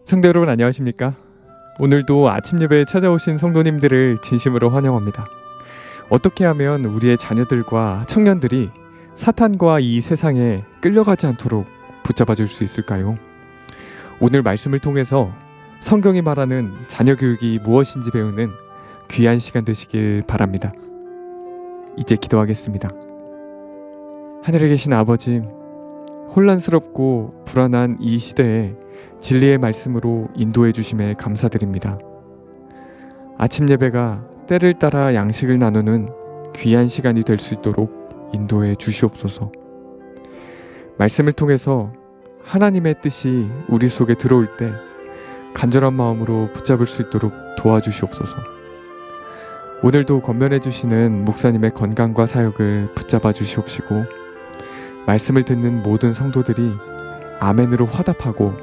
성도 여러분 안녕하십니까? 오늘도 아침 예배에 찾아오신 성도님들을 진심으로 환영합니다. 어떻게 하면 우리의 자녀들과 청년들이 사탄과 이 세상에 끌려가지 않도록 붙잡아 줄 수 있을까요? 오늘 말씀을 통해서 성경이 말하는 자녀 교육이 무엇인지 배우는 귀한 시간 되시길 바랍니다. 이제 기도하겠습니다. 하늘에 계신 아버지, 혼란스럽고 불안한 이 시대에 진리의 말씀으로 인도해 주심에 감사드립니다. 아침 예배가 때를 따라 양식을 나누는 귀한 시간이 될 수 있도록 인도해 주시옵소서. 말씀을 통해서 하나님의 뜻이 우리 속에 들어올 때 간절한 마음으로 붙잡을 수 있도록 도와주시옵소서. 오늘도 권면해 주시는 목사님의 건강과 사역을 붙잡아 주시옵시고, 말씀을 듣는 모든 성도들이 아멘으로 화답하고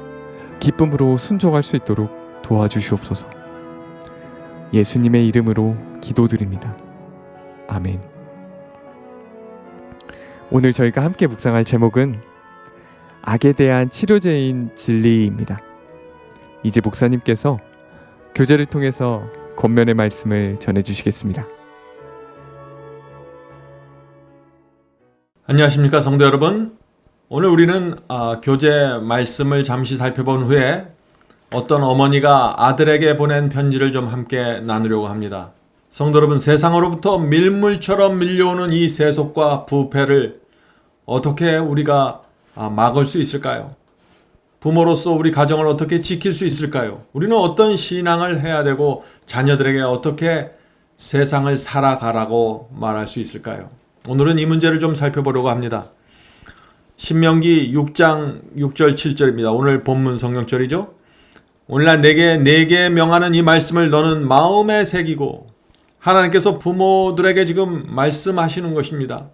기쁨으로 순종할 수 있도록 도와주시옵소서. 예수님의 이름으로 기도드립니다. 아멘. 오늘 저희가 함께 묵상할 제목은 악에 대한 치료제인 진리입니다. 이제 목사님께서 교제를 통해서 권면의 말씀을 전해주시겠습니다. 안녕하십니까 성도 여러분. 오늘 우리는 교제 말씀을 잠시 살펴본 후에 어떤 어머니가 아들에게 보낸 편지를 좀 함께 나누려고 합니다. 성도 여러분, 세상으로부터 밀물처럼 밀려오는 이 세속과 부패를 어떻게 우리가 막을 수 있을까요? 부모로서 우리 가정을 어떻게 지킬 수 있을까요? 우리는 어떤 신앙을 해야 되고 자녀들에게 어떻게 세상을 살아가라고 말할 수 있을까요? 오늘은 이 문제를 좀 살펴보려고 합니다. 신명기 6장 6절 7절입니다. 오늘 본문 성경절이죠. 오늘날 내게 명하는 이 말씀을 너는 마음에 새기고, 하나님께서 부모들에게 지금 말씀하시는 것입니다.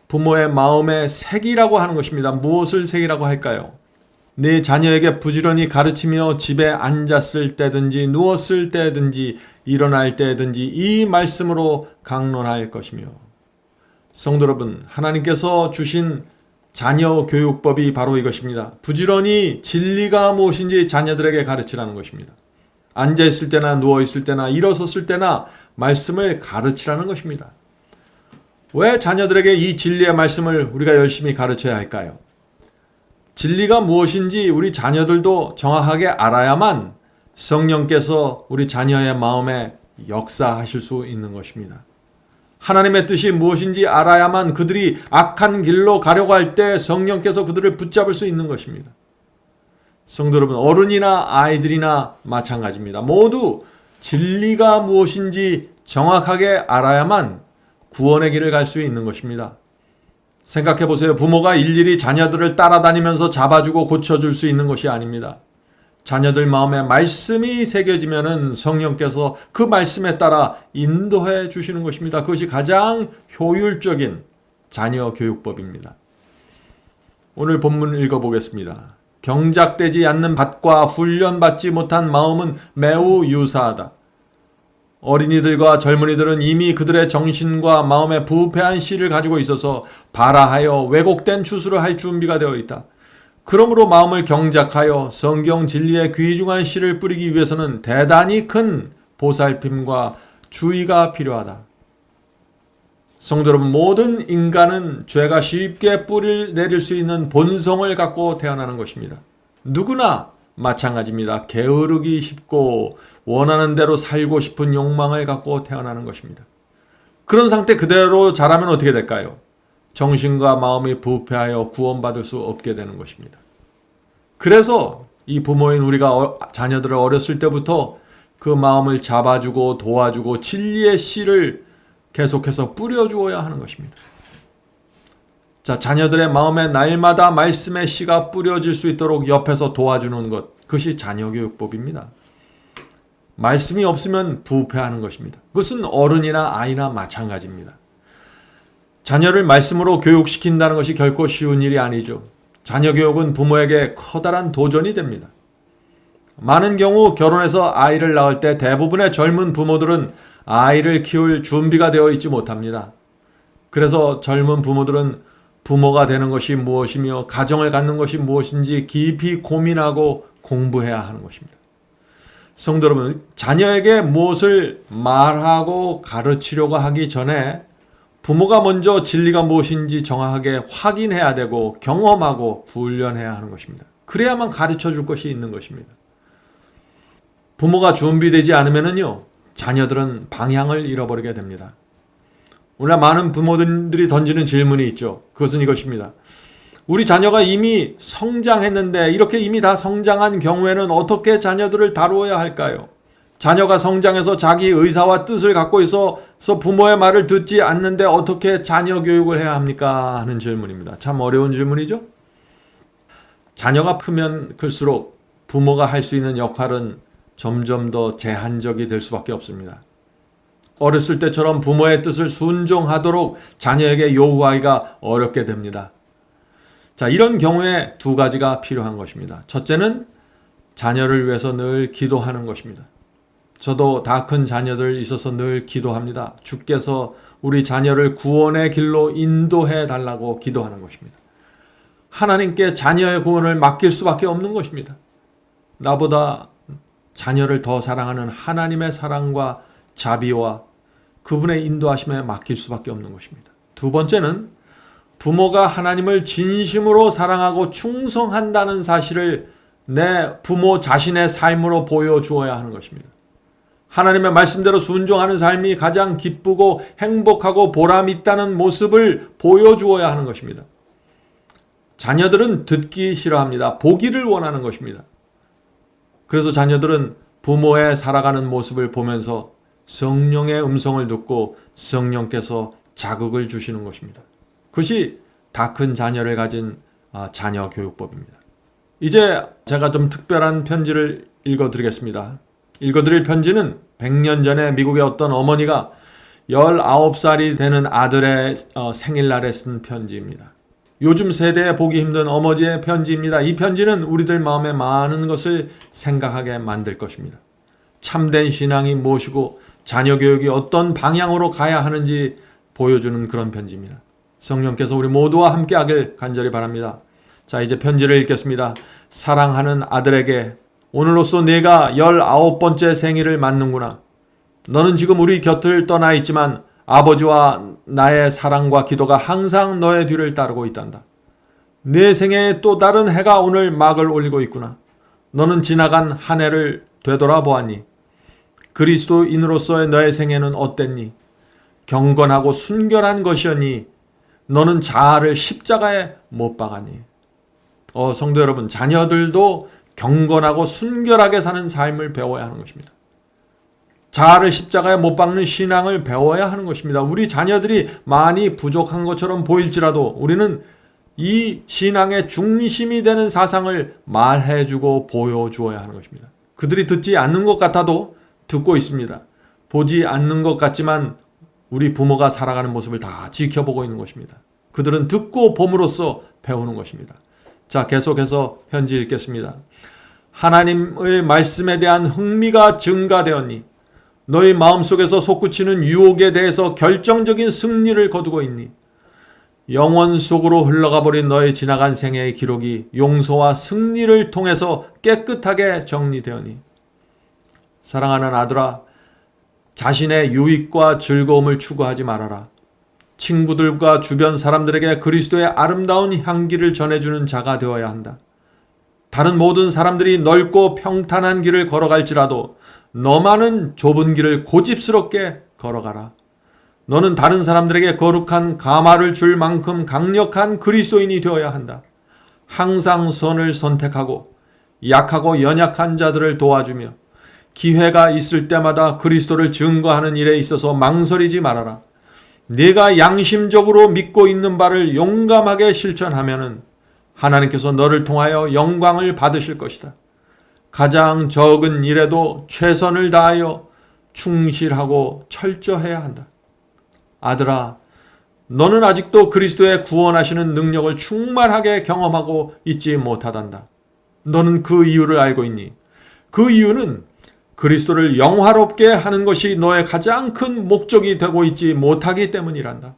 부모의 마음에 새기라고 하는 것입니다. 무엇을 새기라고 할까요? 내 자녀에게 부지런히 가르치며 집에 앉았을 때든지 누웠을 때든지 일어날 때든지 이 말씀으로 강론할 것이며, 성도 여러분, 하나님께서 주신 자녀 교육법이 바로 이것입니다. 부지런히 진리가 무엇인지 자녀들에게 가르치라는 것입니다. 앉아있을 때나 누워있을 때나 일어섰을 때나 말씀을 가르치라는 것입니다. 왜 자녀들에게 이 진리의 말씀을 우리가 열심히 가르쳐야 할까요? 진리가 무엇인지 우리 자녀들도 정확하게 알아야만 성령께서 우리 자녀의 마음에 역사하실 수 있는 것입니다. 하나님의 뜻이 무엇인지 알아야만 그들이 악한 길로 가려고 할 때 성령께서 그들을 붙잡을 수 있는 것입니다. 성도 여러분, 어른이나 아이들이나 마찬가지입니다. 모두 진리가 무엇인지 정확하게 알아야만 구원의 길을 갈 수 있는 것입니다. 생각해 보세요. 부모가 일일이 자녀들을 따라다니면서 잡아주고 고쳐줄 수 있는 것이 아닙니다. 자녀들 마음에 말씀이 새겨지면은 성령께서 그 말씀에 따라 인도해 주시는 것입니다. 그것이 가장 효율적인 자녀 교육법입니다. 오늘 본문 읽어보겠습니다. 경작되지 않는 밭과 훈련받지 못한 마음은 매우 유사하다. 어린이들과 젊은이들은 이미 그들의 정신과 마음에 부패한 씨를 가지고 있어서 발아하여 왜곡된 추수를 할 준비가 되어 있다. 그러므로 마음을 경작하여 성경 진리의 귀중한 씨를 뿌리기 위해서는 대단히 큰 보살핌과 주의가 필요하다. 성도 여러분, 모든 인간은 죄가 쉽게 뿌리를 내릴 수 있는 본성을 갖고 태어나는 것입니다. 누구나 마찬가지입니다. 게으르기 쉽고 원하는 대로 살고 싶은 욕망을 갖고 태어나는 것입니다. 그런 상태 그대로 자라면 어떻게 될까요? 정신과 마음이 부패하여 구원받을 수 없게 되는 것입니다. 그래서 이 부모인 우리가 자녀들을 어렸을 때부터 그 마음을 잡아주고 도와주고 진리의 씨를 계속해서 뿌려주어야 하는 것입니다. 자, 자녀들의 마음에 날마다 말씀의 씨가 뿌려질 수 있도록 옆에서 도와주는 것, 그것이 자녀교육법입니다. 말씀이 없으면 부패하는 것입니다. 그것은 어른이나 아이나 마찬가지입니다. 자녀를 말씀으로 교육시킨다는 것이 결코 쉬운 일이 아니죠. 자녀 교육은 부모에게 커다란 도전이 됩니다. 많은 경우 결혼해서 아이를 낳을 때 대부분의 젊은 부모들은 아이를 키울 준비가 되어 있지 못합니다. 그래서 젊은 부모들은 부모가 되는 것이 무엇이며 가정을 갖는 것이 무엇인지 깊이 고민하고 공부해야 하는 것입니다. 성도 여러분, 자녀에게 무엇을 말하고 가르치려고 하기 전에 부모가 먼저 진리가 무엇인지 정확하게 확인해야 되고 경험하고 훈련해야 하는 것입니다. 그래야만 가르쳐 줄 것이 있는 것입니다. 부모가 준비되지 않으면요, 자녀들은 방향을 잃어버리게 됩니다. 오늘 많은 부모들이 던지는 질문이 있죠. 그것은 이것입니다. 우리 자녀가 이미 성장했는데 이렇게 이미 다 성장한 경우에는 어떻게 자녀들을 다루어야 할까요? 자녀가 성장해서 자기 의사와 뜻을 갖고 있어서 부모의 말을 듣지 않는데 어떻게 자녀 교육을 해야 합니까? 하는 질문입니다. 참 어려운 질문이죠? 자녀가 크면 클수록 부모가 할 수 있는 역할은 점점 더 제한적이 될 수밖에 없습니다. 어렸을 때처럼 부모의 뜻을 순종하도록 자녀에게 요구하기가 어렵게 됩니다. 자, 이런 경우에 두 가지가 필요한 것입니다. 첫째는 자녀를 위해서 늘 기도하는 것입니다. 저도 다 큰 자녀들 있어서 늘 기도합니다. 주께서 우리 자녀를 구원의 길로 인도해 달라고 기도하는 것입니다. 하나님께 자녀의 구원을 맡길 수밖에 없는 것입니다. 나보다 자녀를 더 사랑하는 하나님의 사랑과 자비와 그분의 인도하심에 맡길 수밖에 없는 것입니다. 두 번째는 부모가 하나님을 진심으로 사랑하고 충성한다는 사실을 내 부모 자신의 삶으로 보여주어야 하는 것입니다. 하나님의 말씀대로 순종하는 삶이 가장 기쁘고 행복하고 보람 있다는 모습을 보여주어야 하는 것입니다. 자녀들은 듣기 싫어합니다. 보기를 원하는 것입니다. 그래서 자녀들은 부모의 살아가는 모습을 보면서 성령의 음성을 듣고 성령께서 자극을 주시는 것입니다. 그것이 다 큰 자녀를 가진 자녀 교육법입니다. 이제 제가 좀 특별한 편지를 읽어드리겠습니다. 읽어드릴 편지는 100년 전에 미국의 어떤 어머니가 19살이 되는 아들의 생일날에 쓴 편지입니다. 요즘 세대에 보기 힘든 어머니의 편지입니다. 이 편지는 우리들 마음에 많은 것을 생각하게 만들 것입니다. 참된 신앙이 무엇이고 자녀 교육이 어떤 방향으로 가야 하는지 보여주는 그런 편지입니다. 성령께서 우리 모두와 함께 하길 간절히 바랍니다. 자, 이제 편지를 읽겠습니다. 사랑하는 아들에게, 오늘로써 내가 19번째 생일을 맞는구나. 너는 지금 우리 곁을 떠나 있지만 아버지와 나의 사랑과 기도가 항상 너의 뒤를 따르고 있단다. 내 생애에 또 다른 해가 오늘 막을 올리고 있구나. 너는 지나간 한 해를 되돌아보았니? 그리스도인으로서의 너의 생애는 어땠니? 경건하고 순결한 것이었니? 너는 자아를 십자가에 못 박았니? 성도 여러분, 자녀들도 경건하고 순결하게 사는 삶을 배워야 하는 것입니다. 자아를 십자가에 못 박는 신앙을 배워야 하는 것입니다. 우리 자녀들이 많이 부족한 것처럼 보일지라도 우리는 이 신앙의 중심이 되는 사상을 말해주고 보여주어야 하는 것입니다. 그들이 듣지 않는 것 같아도 듣고 있습니다. 보지 않는 것 같지만 우리 부모가 살아가는 모습을 다 지켜보고 있는 것입니다. 그들은 듣고 봄으로써 배우는 것입니다. 자, 계속해서 편지 읽겠습니다. 하나님의 말씀에 대한 흥미가 증가되었니? 너희 마음속에서 솟구치는 유혹에 대해서 결정적인 승리를 거두고 있니? 영원 속으로 흘러가 버린 너의 지나간 생애의 기록이 용서와 승리를 통해서 깨끗하게 정리되었니? 사랑하는 아들아, 자신의 유익과 즐거움을 추구하지 말아라. 친구들과 주변 사람들에게 그리스도의 아름다운 향기를 전해주는 자가 되어야 한다. 다른 모든 사람들이 넓고 평탄한 길을 걸어갈지라도 너만은 좁은 길을 고집스럽게 걸어가라. 너는 다른 사람들에게 거룩한 가마를 줄 만큼 강력한 그리스도인이 되어야 한다. 항상 선을 선택하고 약하고 연약한 자들을 도와주며 기회가 있을 때마다 그리스도를 증거하는 일에 있어서 망설이지 말아라. 네가 양심적으로 믿고 있는 바를 용감하게 실천하면은 하나님께서 너를 통하여 영광을 받으실 것이다. 가장 적은 일에도 최선을 다하여 충실하고 철저해야 한다. 아들아, 너는 아직도 그리스도의 구원하시는 능력을 충만하게 경험하고 있지 못하단다. 너는 그 이유를 알고 있니? 그 이유는 그리스도를 영화롭게 하는 것이 너의 가장 큰 목적이 되고 있지 못하기 때문이란다.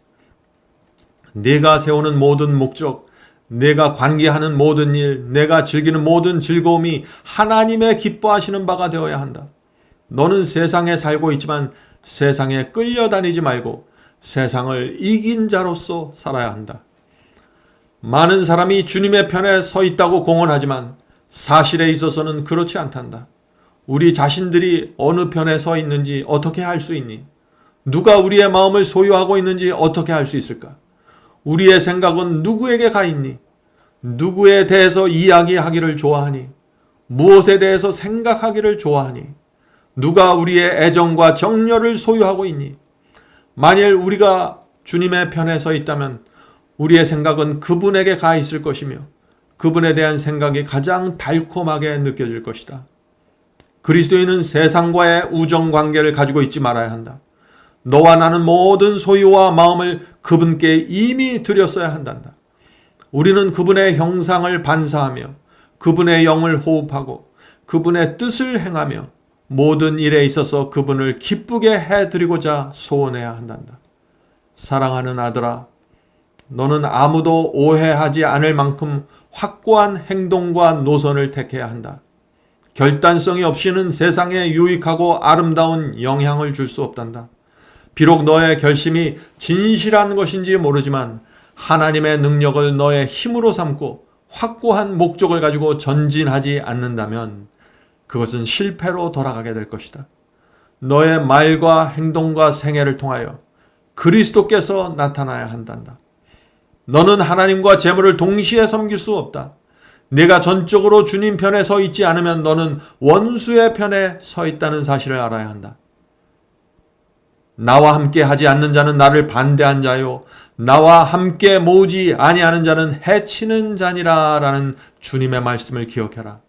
네가 세우는 모든 목적, 내가 관계하는 모든 일, 내가 즐기는 모든 즐거움이 하나님의 기뻐하시는 바가 되어야 한다. 너는 세상에 살고 있지만 세상에 끌려다니지 말고 세상을 이긴 자로서 살아야 한다. 많은 사람이 주님의 편에 서 있다고 공언하지만 사실에 있어서는 그렇지 않단다. 우리 자신들이 어느 편에 서 있는지 어떻게 알 수 있니? 누가 우리의 마음을 소유하고 있는지 어떻게 알 수 있을까? 우리의 생각은 누구에게 가 있니? 누구에 대해서 이야기하기를 좋아하니? 무엇에 대해서 생각하기를 좋아하니? 누가 우리의 애정과 정열을 소유하고 있니? 만일 우리가 주님의 편에 서 있다면 우리의 생각은 그분에게 가 있을 것이며 그분에 대한 생각이 가장 달콤하게 느껴질 것이다. 그리스도인은 세상과의 우정관계를 가지고 있지 말아야 한다. 너와 나는 모든 소유와 마음을 그분께 이미 드렸어야 한단다. 우리는 그분의 형상을 반사하며 그분의 영을 호흡하고 그분의 뜻을 행하며 모든 일에 있어서 그분을 기쁘게 해드리고자 소원해야 한단다. 사랑하는 아들아, 너는 아무도 오해하지 않을 만큼 확고한 행동과 노선을 택해야 한다. 결단성이 없이는 세상에 유익하고 아름다운 영향을 줄 수 없단다. 비록 너의 결심이 진실한 것인지 모르지만 하나님의 능력을 너의 힘으로 삼고 확고한 목적을 가지고 전진하지 않는다면 그것은 실패로 돌아가게 될 것이다. 너의 말과 행동과 생애를 통하여 그리스도께서 나타나야 한단다. 너는 하나님과 재물을 동시에 섬길 수 없다. 내가 전적으로 주님 편에 서 있지 않으면 너는 원수의 편에 서 있다는 사실을 알아야 한다. 나와 함께 하지 않는 자는 나를 반대한 자요 나와 함께 모으지 아니하는 자는 해치는 자니라 라는 주님의 말씀을 기억해라.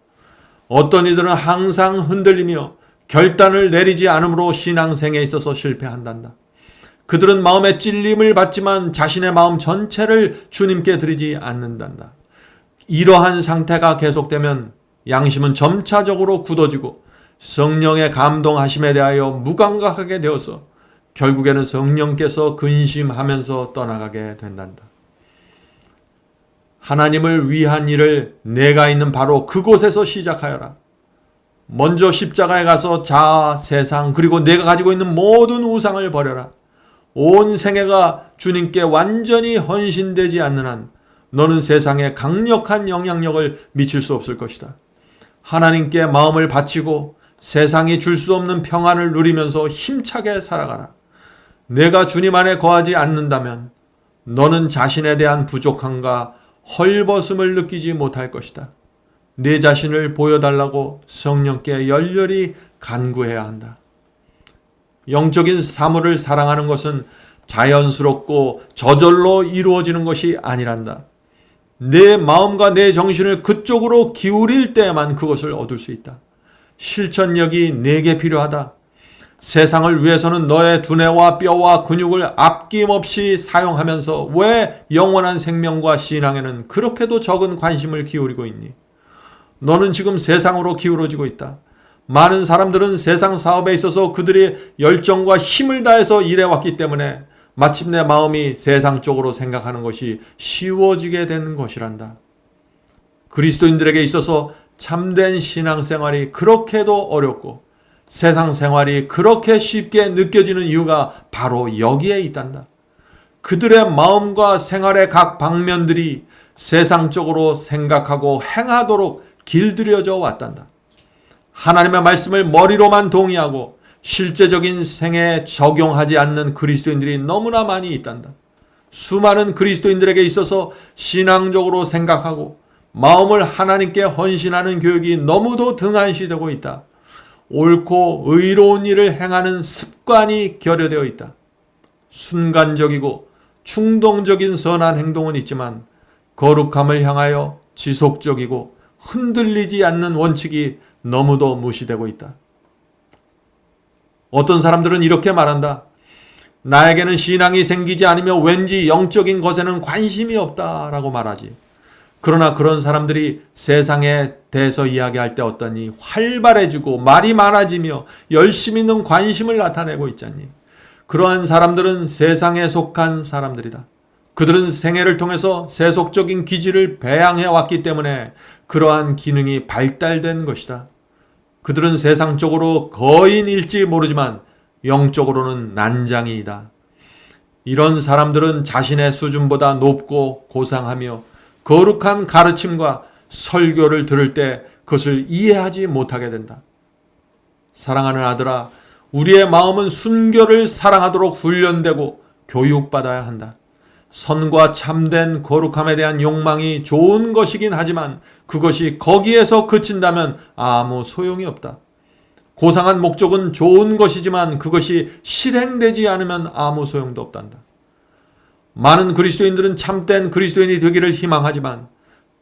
어떤 이들은 항상 흔들리며 결단을 내리지 않으므로 신앙생에 있어서 실패한단다. 그들은 마음의 찔림을 받지만 자신의 마음 전체를 주님께 드리지 않는단다. 이러한 상태가 계속되면 양심은 점차적으로 굳어지고 성령의 감동하심에 대하여 무감각하게 되어서 결국에는 성령께서 근심하면서 떠나가게 된단다. 하나님을 위한 일을 내가 있는 바로 그곳에서 시작하여라. 먼저 십자가에 가서 자아, 세상, 그리고 내가 가지고 있는 모든 우상을 버려라. 온 생애가 주님께 완전히 헌신되지 않는 한 너는 세상에 강력한 영향력을 미칠 수 없을 것이다. 하나님께 마음을 바치고 세상이 줄 수 없는 평안을 누리면서 힘차게 살아가라. 내가 주님 안에 거하지 않는다면 너는 자신에 대한 부족함과 헐벗음을 느끼지 못할 것이다. 내 자신을 보여달라고 성령께 열렬히 간구해야 한다. 영적인 사물을 사랑하는 것은 자연스럽고 저절로 이루어지는 것이 아니란다. 내 마음과 내 정신을 그쪽으로 기울일 때에만 그것을 얻을 수 있다. 실천력이 내게 필요하다. 세상을 위해서는 너의 두뇌와 뼈와 근육을 아낌없이 사용하면서 왜 영원한 생명과 신앙에는 그렇게도 적은 관심을 기울이고 있니? 너는 지금 세상으로 기울어지고 있다. 많은 사람들은 세상 사업에 있어서 그들이 열정과 힘을 다해서 일해왔기 때문에 마침내 마음이 세상 쪽으로 생각하는 것이 쉬워지게 되는 것이란다. 그리스도인들에게 있어서 참된 신앙생활이 그렇게도 어렵고 세상 생활이 그렇게 쉽게 느껴지는 이유가 바로 여기에 있단다. 그들의 마음과 생활의 각 방면들이 세상적으로 생각하고 행하도록 길들여져 왔단다. 하나님의 말씀을 머리로만 동의하고 실제적인 생애에 적용하지 않는 그리스도인들이 너무나 많이 있단다. 수많은 그리스도인들에게 있어서 신앙적으로 생각하고 마음을 하나님께 헌신하는 교육이 너무도 등한시되고 있다. 옳고 의로운 일을 행하는 습관이 결여되어 있다. 순간적이고 충동적인 선한 행동은 있지만 거룩함을 향하여 지속적이고 흔들리지 않는 원칙이 너무도 무시되고 있다. 어떤 사람들은 이렇게 말한다. 나에게는 신앙이 생기지 않으며 왠지 영적인 것에는 관심이 없다라고 말하지. 그러나 그런 사람들이 세상에 대해서 이야기할 때 어떠니 활발해지고 말이 많아지며 열심 있는 관심을 나타내고 있잖니. 그러한 사람들은 세상에 속한 사람들이다. 그들은 생애를 통해서 세속적인 기질을 배양해 왔기 때문에 그러한 기능이 발달된 것이다. 그들은 세상적으로 거인일지 모르지만 영적으로는 난장이다. 이런 사람들은 자신의 수준보다 높고 고상하며 거룩한 가르침과 설교를 들을 때 그것을 이해하지 못하게 된다. 사랑하는 아들아, 우리의 마음은 순결을 사랑하도록 훈련되고 교육받아야 한다. 선과 참된 거룩함에 대한 욕망이 좋은 것이긴 하지만 그것이 거기에서 그친다면 아무 소용이 없다. 고상한 목적은 좋은 것이지만 그것이 실행되지 않으면 아무 소용도 없단다. 많은 그리스도인들은 참된 그리스도인이 되기를 희망하지만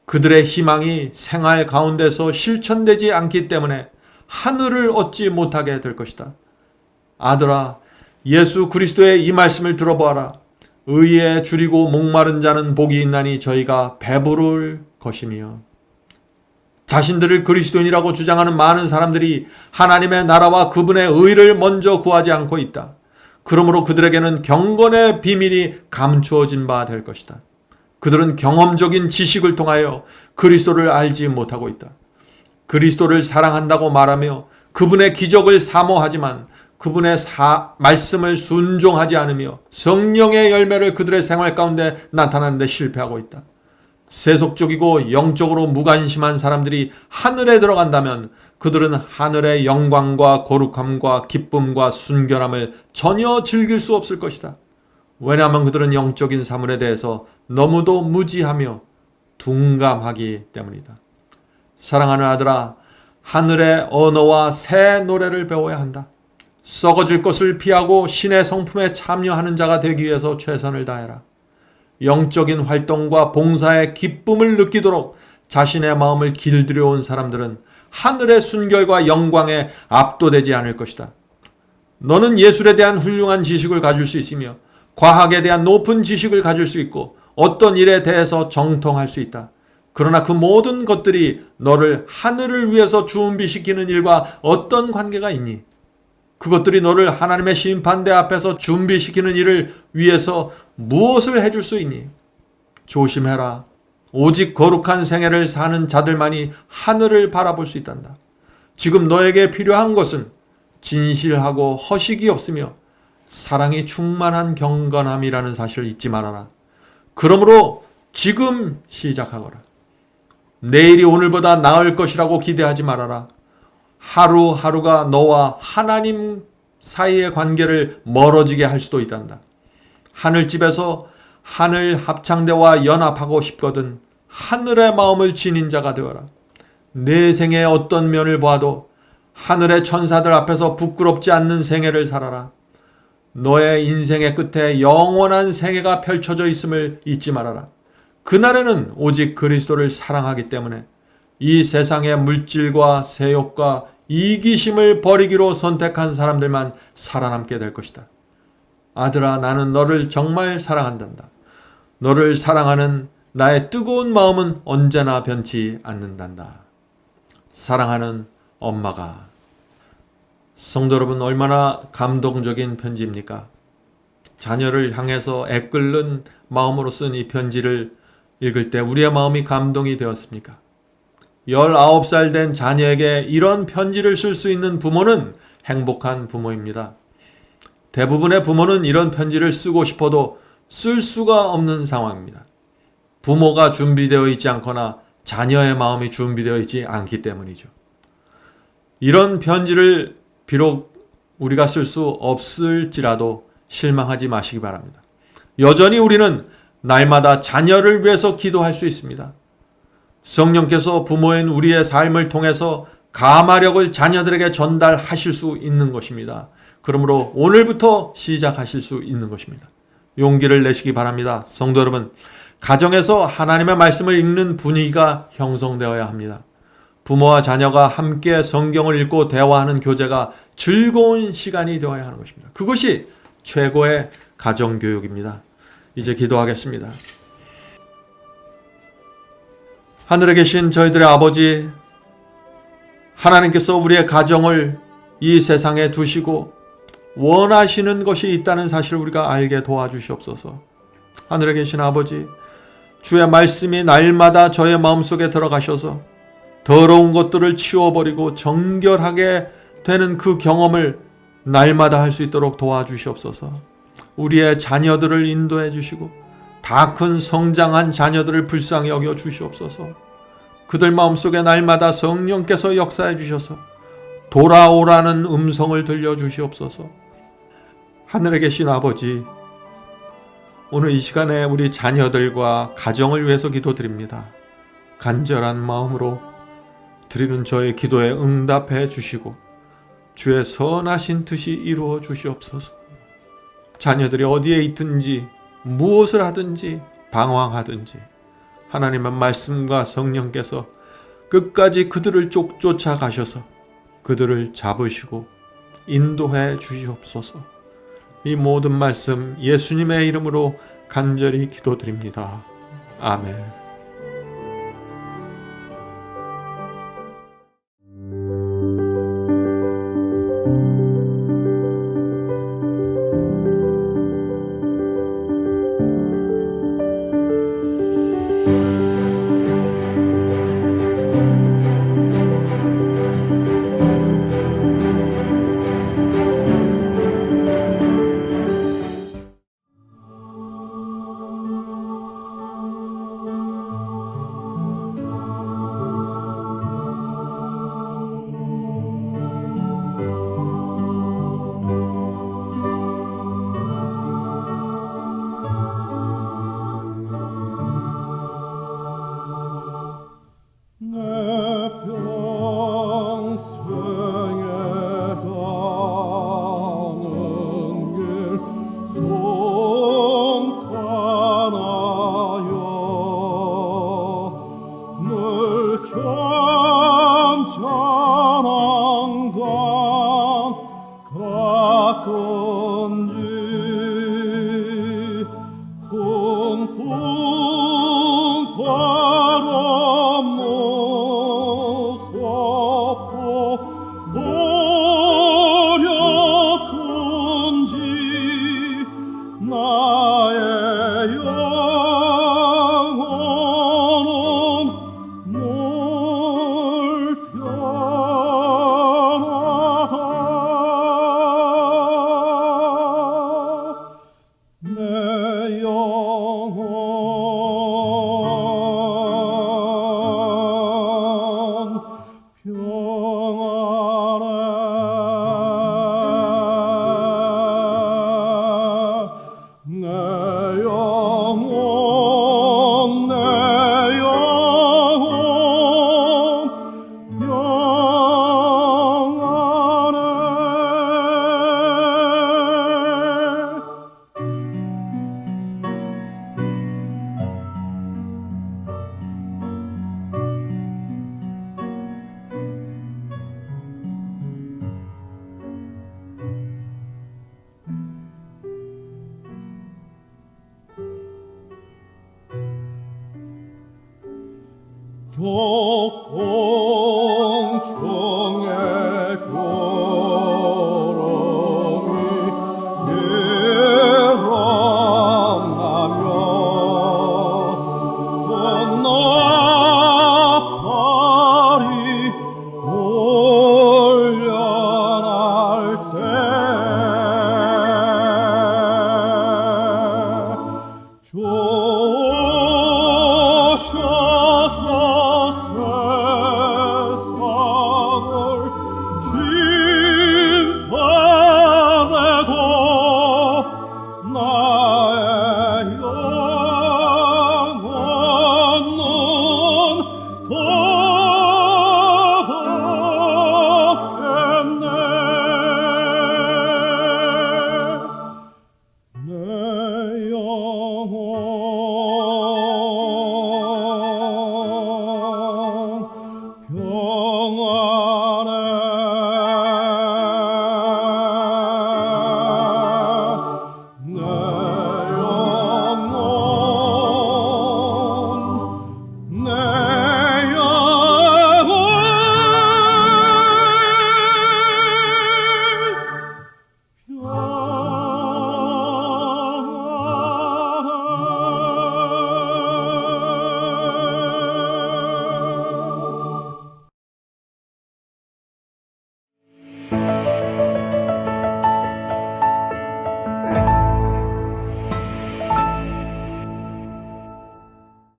그들의 희망이 생활 가운데서 실천되지 않기 때문에 하늘을 얻지 못하게 될 것이다. 아들아, 예수 그리스도의 이 말씀을 들어보아라. 의에 줄이고 목마른 자는 복이 있나니 저희가 배부를 것이며. 자신들을 그리스도인이라고 주장하는 많은 사람들이 하나님의 나라와 그분의 의를 먼저 구하지 않고 있다. 그러므로 그들에게는 경건의 비밀이 감추어진 바 될 것이다. 그들은 경험적인 지식을 통하여 그리스도를 알지 못하고 있다. 그리스도를 사랑한다고 말하며 그분의 기적을 사모하지만 그분의 말씀을 순종하지 않으며 성령의 열매를 그들의 생활 가운데 나타나는데 실패하고 있다. 세속적이고 영적으로 무관심한 사람들이 하늘에 들어간다면 그들은 하늘의 영광과 거룩함과 기쁨과 순결함을 전혀 즐길 수 없을 것이다. 왜냐하면 그들은 영적인 사물에 대해서 너무도 무지하며 둔감하기 때문이다. 사랑하는 아들아, 하늘의 언어와 새 노래를 배워야 한다. 썩어질 것을 피하고 신의 성품에 참여하는 자가 되기 위해서 최선을 다해라. 영적인 활동과 봉사의 기쁨을 느끼도록 자신의 마음을 길들여 온 사람들은 하늘의 순결과 영광에 압도되지 않을 것이다. 너는 예술에 대한 훌륭한 지식을 가질 수 있으며 과학에 대한 높은 지식을 가질 수 있고 어떤 일에 대해서 정통할 수 있다. 그러나 그 모든 것들이 너를 하늘을 위해서 준비시키는 일과 어떤 관계가 있니? 그것들이 너를 하나님의 심판대 앞에서 준비시키는 일을 위해서 무엇을 해줄 수 있니? 조심해라. 오직 거룩한 생애를 사는 자들만이 하늘을 바라볼 수 있단다. 지금 너에게 필요한 것은 진실하고 허식이 없으며 사랑이 충만한 경건함이라는 사실을 잊지 말아라. 그러므로 지금 시작하거라. 내일이 오늘보다 나을 것이라고 기대하지 말아라. 하루하루가 너와 하나님 사이의 관계를 멀어지게 할 수도 있단다. 하늘집에서 하늘 합창대와 연합하고 싶거든 하늘의 마음을 지닌 자가 되어라. 내 생의 어떤 면을 보아도 하늘의 천사들 앞에서 부끄럽지 않는 생애를 살아라. 너의 인생의 끝에 영원한 생애가 펼쳐져 있음을 잊지 말아라. 그날에는 오직 그리스도를 사랑하기 때문에 이 세상의 물질과 세욕과 이기심을 버리기로 선택한 사람들만 살아남게 될 것이다. 아들아, 나는 너를 정말 사랑한단다. 너를 사랑하는 나의 뜨거운 마음은 언제나 변치 않는단다. 사랑하는 엄마가. 성도 여러분, 얼마나 감동적인 편지입니까? 자녀를 향해서 애끓는 마음으로 쓴 이 편지를 읽을 때 우리의 마음이 감동이 되었습니까? 19살 된 자녀에게 이런 편지를 쓸 수 있는 부모는 행복한 부모입니다. 대부분의 부모는 이런 편지를 쓰고 싶어도 쓸 수가 없는 상황입니다. 부모가 준비되어 있지 않거나 자녀의 마음이 준비되어 있지 않기 때문이죠. 이런 편지를 비록 우리가 쓸 수 없을지라도 실망하지 마시기 바랍니다. 여전히 우리는 날마다 자녀를 위해서 기도할 수 있습니다. 성령께서 부모인 우리의 삶을 통해서 감화력을 자녀들에게 전달하실 수 있는 것입니다. 그러므로 오늘부터 시작하실 수 있는 것입니다. 용기를 내시기 바랍니다. 성도 여러분, 가정에서 하나님의 말씀을 읽는 분위기가 형성되어야 합니다. 부모와 자녀가 함께 성경을 읽고 대화하는 교제가 즐거운 시간이 되어야 하는 것입니다. 그것이 최고의 가정교육입니다. 이제 기도하겠습니다. 하늘에 계신 저희들의 아버지, 하나님께서 우리의 가정을 이 세상에 두시고 원하시는 것이 있다는 사실을 우리가 알게 도와주시옵소서. 하늘에 계신 아버지, 주의 말씀이 날마다 저의 마음속에 들어가셔서 더러운 것들을 치워버리고 정결하게 되는 그 경험을 날마다 할 수 있도록 도와주시옵소서. 우리의 자녀들을 인도해 주시고 다 큰 성장한 자녀들을 불쌍히 여겨 주시옵소서. 그들 마음속에 날마다 성령께서 역사해 주셔서 돌아오라는 음성을 들려주시옵소서. 하늘에 계신 아버지, 오늘 이 시간에 우리 자녀들과 가정을 위해서 기도드립니다. 간절한 마음으로 드리는 저의 기도에 응답해 주시고 주의 선하신 뜻이 이루어 주시옵소서. 자녀들이 어디에 있든지 무엇을 하든지 방황하든지 하나님의 말씀과 성령께서 끝까지 그들을 쫓아 가셔서 그들을 잡으시고 인도해 주시옵소서. 이 모든 말씀 예수님의 이름으로 간절히 기도드립니다. 아멘.